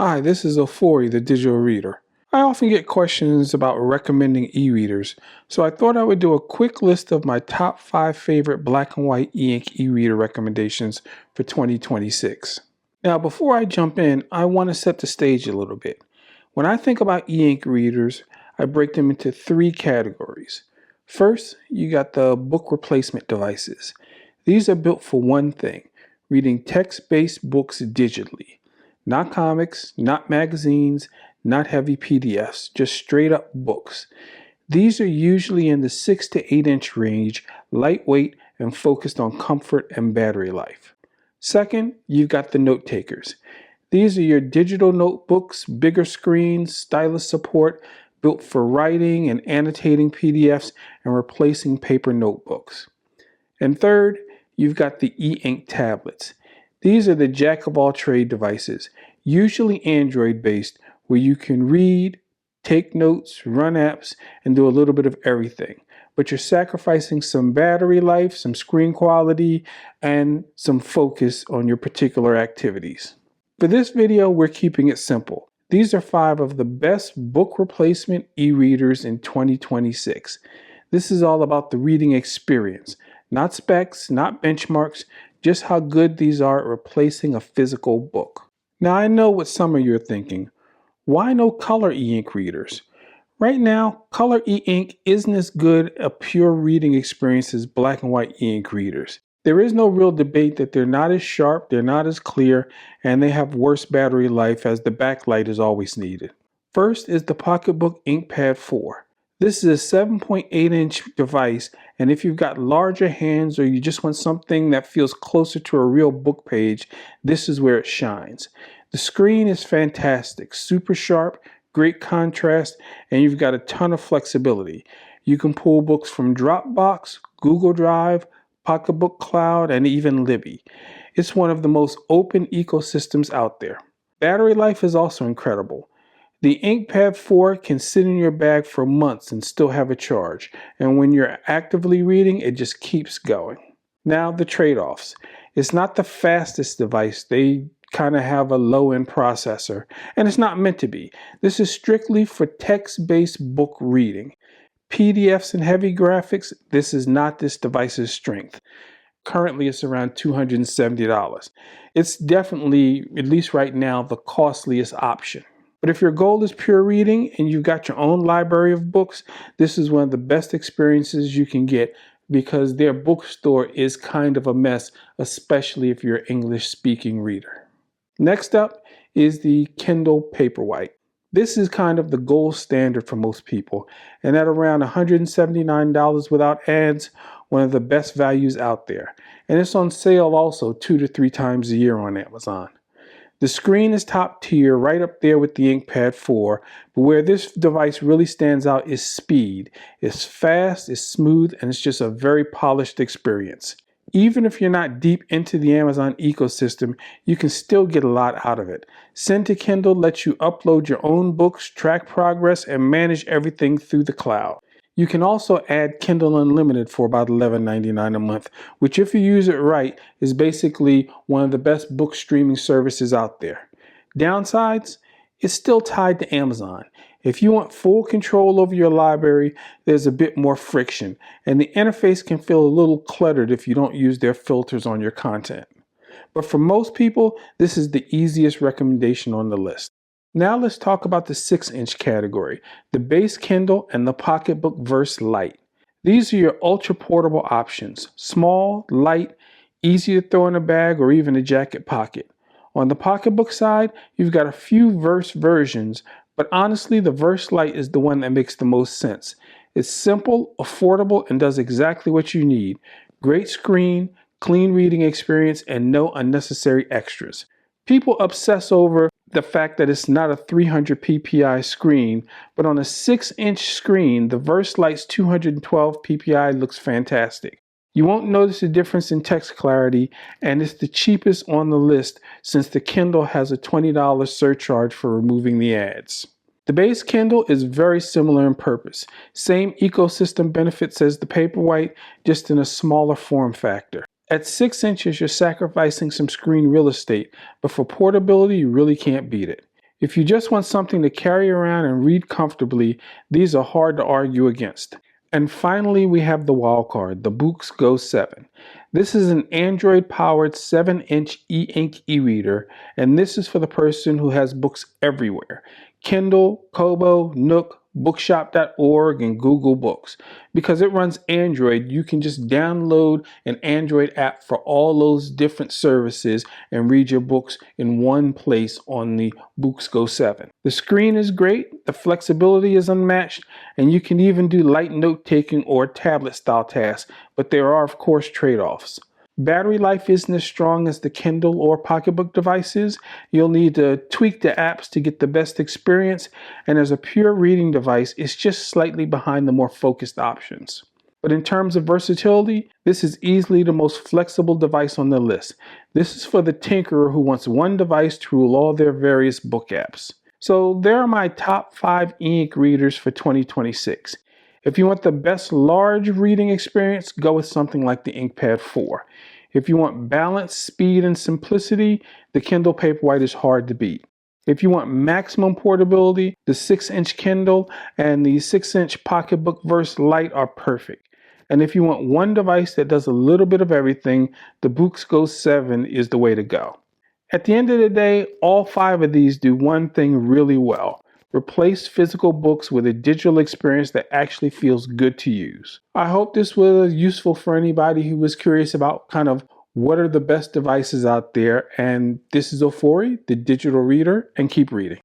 Hi, this is Ofori, the digital reader. I often get questions about recommending e-readers, so I thought I would do a quick list of my top 5 favorite black and white eInk e-reader recommendations for 2026. Now, before I jump in, I want to set the stage a little bit. When I think about eInk readers, I break them into 3 categories. First, you got the book replacement devices. These are built for one thing: reading text-based books digitally. Not comics, not magazines, not heavy PDFs, just straight up books. These are usually in the 6 to 8 inch range, lightweight, and focused on comfort and battery life. Second, you've got the note takers. These are your digital notebooks, bigger screens, stylus support, built for writing and annotating PDFs and replacing paper notebooks. And third, you've got the eInk tablets. These are the jack-of-all-trade devices, usually Android-based, where you can read, take notes, run apps, and do a little bit of everything. But you're sacrificing some battery life, some screen quality, and some focus on your particular activities. For this video, we're keeping it simple. These are 5 of the best book replacement e-readers in 2026. This is all about the reading experience, not specs, not benchmarks, just how good these are at replacing a physical book. Now, I know what some of you are thinking. Why no color e-ink readers? Right now, color e-ink isn't as good a pure reading experience as black and white e-ink readers. There is no real debate that they're not as sharp, they're not as clear, and they have worse battery life as the backlight is always needed. First is the Pocketbook InkPad 4. This is a 7.8-inch device, and if you've got larger hands or you just want something that feels closer to a real book page, this is where it shines. The screen is fantastic, super sharp, great contrast, and you've got a ton of flexibility. You can pull books from Dropbox, Google Drive, Pocketbook Cloud, and even Libby. It's one of the most open ecosystems out there. Battery life is also incredible. The InkPad 4 can sit in your bag for months and still have a charge, and when you're actively reading, it just keeps going. Now, the trade-offs. It's not the fastest device. They kind of have a low-end processor, and it's not meant to be. This is strictly for text-based book reading. PDFs and heavy graphics, this is not this device's strength. Currently, it's around $270. It's definitely, at least right now, the costliest option. But if your goal is pure reading and you've got your own library of books, this is one of the best experiences you can get because their bookstore is kind of a mess, especially if you're an English-speaking reader. Next up is the Kindle Paperwhite. This is kind of the gold standard for most people, and at around $179 without ads, one of the best values out there. And it's on sale also 2 to 3 times a year on Amazon. The screen is top tier, right up there with the InkPad 4, but where this device really stands out is speed. It's fast, it's smooth, and it's just a very polished experience. Even if you're not deep into the Amazon ecosystem, you can still get a lot out of it. Send to Kindle lets you upload your own books, track progress, and manage everything through the cloud. You can also add Kindle Unlimited for about $11.99 a month, which if you use it right is basically one of the best book streaming services out there. Downsides? It's still tied to Amazon. If you want full control over your library, there's a bit more friction, and the interface can feel a little cluttered if you don't use their filters on your content. But for most people, this is the easiest recommendation on the list. Now let's talk about the 6-inch category, the base Kindle and the Pocketbook Verse Lite. These are your ultra portable options, small, light, easy to throw in a bag or even a jacket pocket. On the Pocketbook side, you've got a few Verse versions, but honestly the Verse Lite is the one that makes the most sense. It's simple, affordable, and does exactly what you need. Great screen, clean reading experience, and no unnecessary extras. People obsess over the fact that it's not a 300 ppi screen, but on a 6-inch screen, the Verse Lite's 212 ppi looks fantastic. You won't notice a difference in text clarity, and it's the cheapest on the list since the Kindle has a $20 surcharge for removing the ads. The base Kindle is very similar in purpose. Same ecosystem benefits as the Paperwhite, just in a smaller form factor. At 6 inches, you're sacrificing some screen real estate, but for portability, you really can't beat it. If you just want something to carry around and read comfortably, these are hard to argue against. And finally, we have the wild card, the Books Go 7. This is an Android-powered 7-inch e-ink e-reader, and this is for the person who has books everywhere. Kindle, Kobo, Nook, bookshop.org, and Google Books. Because it runs Android, you can just download an Android app for all those different services and read your books in one place on the Books Go 7. The screen is great, the flexibility is unmatched, and you can even do light note-taking or tablet-style tasks, but there are, of course, trade-offs. Battery life isn't as strong as the Kindle or pocketbook devices. You'll need to tweak the apps to get the best experience, and as a pure reading device, it's just slightly behind the more focused options. But in terms of versatility, this is easily the most flexible device on the list. This is for the tinkerer who wants one device to rule all their various book apps. So there are my top 5 e-ink readers for 2026. If you want the best large reading experience, go with something like the InkPad 4. If you want balance, speed, and simplicity, the Kindle Paperwhite is hard to beat. If you want maximum portability, the 6-inch Kindle and the 6-inch Pocketbook Verse Lite are perfect. And if you want one device that does a little bit of everything, the Books Go 7 is the way to go. At the end of the day, all 5 of these do one thing really well. Replace physical books with a digital experience that actually feels good to use. I hope this was useful for anybody who was curious about kind of what are the best devices out there. And this is Ofori, the digital reader, and keep reading.